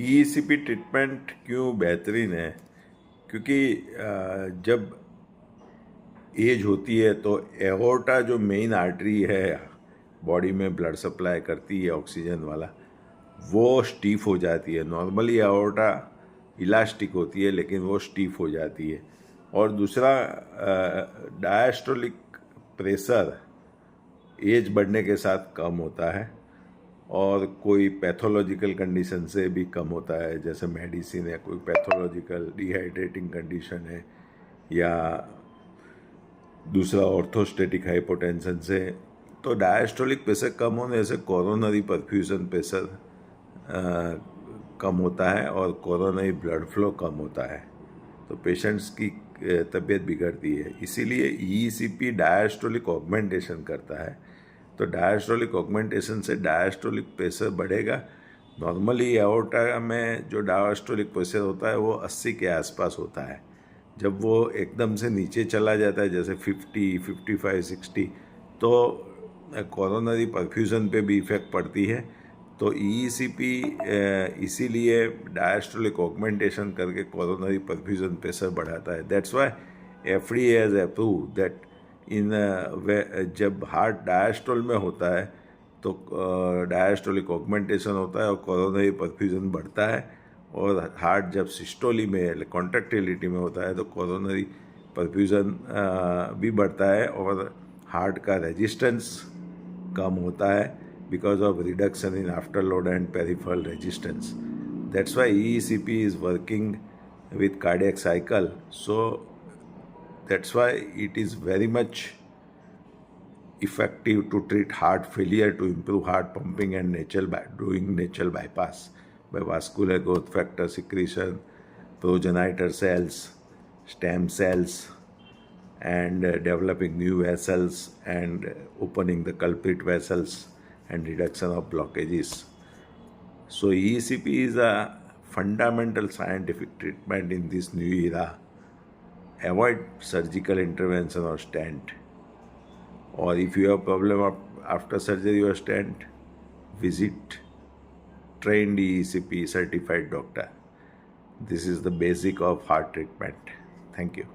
EECP treatment क्यों बेहतरीन है? क्योंकि जब एज होती है तो एओर्टा जो मेन आर्टरी है बॉडी में ब्लड सप्लाई करती है ऑक्सीजन वाला, वो स्टीफ हो जाती है। नॉर्मली एओर्टा इलास्टिक होती है लेकिन वो स्टीफ हो जाती है। और दूसरा, डायस्टोलिक प्रेशर एज बढ़ने के साथ कम होता है और कोई पैथोलॉजिकल कंडीशन से भी कम होता है, जैसे मेडिसिन या कोई पैथोलॉजिकल डिहाइड्रेटिंग कंडीशन है या दूसरा ऑर्थोस्टेटिक हाइपोटेंशन से। तो डायस्टोलिक प्रेशर कम होने से कोरोनरी परफ्यूजन प्रेशर कम होता है और कोरोनरी ब्लड फ्लो कम होता है, तो पेशेंट्स की तबीयत बिगड़ती है। इसीलिए ईईसीपी डायस्टोलिक ऑगमेंटेशन करता है। तो डायस्टोलिक ऑगमेंटेशन से डायस्टोलिक प्रेशर बढ़ेगा। नॉर्मली एओर्टा में जो डायस्टोलिक प्रेशर होता है वो 80 के आसपास होता है। जब वो एकदम से नीचे चला जाता है, जैसे 50, 55, 60, तो कोरोनरी परफ्यूजन पे भी इफ़ेक्ट पड़ती है। तो ईईसीपी इसीलिए डायस्टोलिक ऑगमेंटेशन करके कोरोनरी परफ्यूजन प्रेशर बढ़ाता है। That's why FDA has approve that जब हार्ट डायस्टोल में होता है तो डायस्टोलिक ऑगमेंटेशन होता है और कोरोनरी परफ्यूजन बढ़ता है, और हार्ट जब सिस्टोली में कॉन्ट्रैक्टिलिटी में होता है तो कोरोनरी परफ्यूजन भी बढ़ता है और हार्ट का रेजिस्टेंस कम होता है because of reduction in afterload and peripheral resistance. That's why EECP is working with cardiac cycle. So that's why it is very much effective to treat heart failure, to improve heart pumping and doing natural bypass by vascular growth factor secretion, progenitor cells, stem cells, and developing new vessels and opening the culprit vessels and reduction of blockages. So ECP is a fundamental scientific treatment in this new era. Avoid surgical intervention or stent. Or if you have problem after surgery or stent, visit trained ECP certified doctor. This is the basic of heart treatment. Thank you.